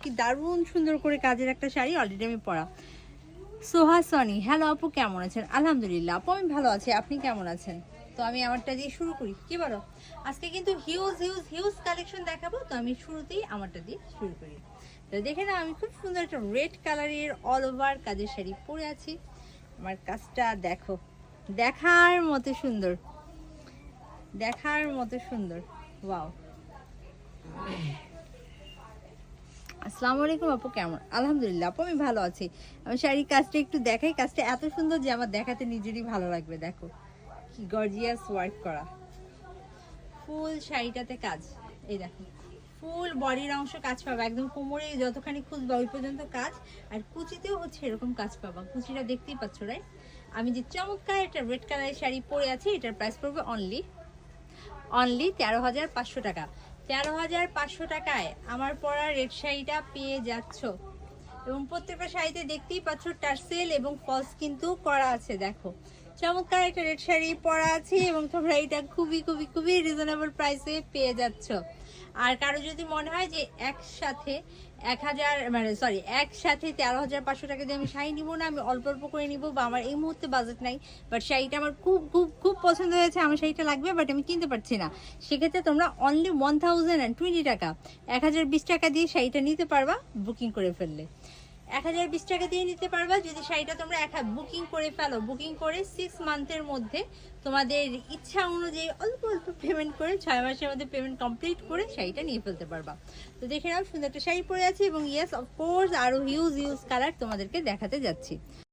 কি দারুণ সুন্দর করে কাজের একটা শাড়ি অলরেডি আমি পরা। সোহা সনি, হ্যালো আপু কেমন আছেন? আলহামদুলিল্লাহ আপু আমি ভালো আছি, আপনি কেমন আছেন? তো আমি আমারটা দিয়ে শুরু করি, কি বলো? আজকে কিন্তু হিউজ হিউজ হিউজ কালেকশন দেখাবো, তো আমি শুরুতেই আমারটা দিয়ে শুরু করি। তো দেখে না, আমি খুব সুন্দর একটা রেড কালারের অল ওভার কাজের শাড়ি পরে আছি। আমার কাজটা দেখো, দেখার মতো সুন্দর, দেখার মতো সুন্দর। ওয়াও, আসসালামু আলাইকুম আপু কেমন? আলহামদুলিল্লাহ আপু আমি ভালো আছি। আমি শাড়ির কাজটা একটু দেখাই, কাজটা এত সুন্দর যে আমার দেখাতে নিজেরই ভালো লাগবে। দেখো কি গর্জিয়াস ওয়ার্ক করা, ফুল শাড়িটাতে কাজ। এই দেখো ফুল বডির অংশ কাজ পাবা, একদম কোমরে যতখানি খুঁজবা ওই পর্যন্ত কাজ। আর কুচিতেও হচ্ছে এরকম কাজ পাবা, কুচিটা দেখতেই পাচ্ছ রাইট। আমি যে চমৎকার একটা রেড কালারের শাড়ি পরে আছি, এটার প্রাইস পড়বে অনলি 13,500 টাকা। 13,500 টাকায় আমার পরা রেড শাড়িটা পেয়ে যাচ্ছ। এবং প্রত্যেকটা শাড়িতে দেখতেই পাচ্ছ টার্সেল এবং ফলস কিন্তু করা আছে। দেখো চমৎকার একটা রেড শাড়ি পরা আছে এবং তোমরা এটা খুবই খুবই খুবই রিজনেবল প্রাইসে পেয়ে যাচ্ছ। আর কারো যদি মনে হয় যে একসাথে 1,000 মানে সরি একসাথে 13,500 টাকা দিয়ে আমি শাড়ি নিবো না, আমি অল্প অল্প করে নিবো, বা আমার এই মুহূর্তে বাজেট নাই, বাট শাড়িটা আমার খুব খুব খুব পছন্দ হয়েছে, আমার শাড়িটা লাগবে বাট আমি কিনতে পারছি না, সেক্ষেত্রে তোমরা অনলি 1,020 টাকা 1,020 টাকা দিয়ে শাড়িটা নিতে পারবা বুকিং করে ফেললে। 1,020 টাকা দিয়ে নিতে পারবা যদি শাড়িটা তোমরা বুকিং করে ফেলো। বুকিং করে 6 মান্থের মধ্যে তোমাদের ইচ্ছা অনুযায়ী অল্প অল্প পেমেন্ট করে 6 মাসের মধ্যে পেমেন্ট কমপ্লিট করে শাড়িটা নিয়ে ফেলতে পারবা। তো দেখে নাও সুন্দর একটা শাড়ি পরে আছে এবং ইয়েস অফকোর্স আরও হিউজ হিউজ কালার তোমাদেরকে দেখাতে যাচ্ছি।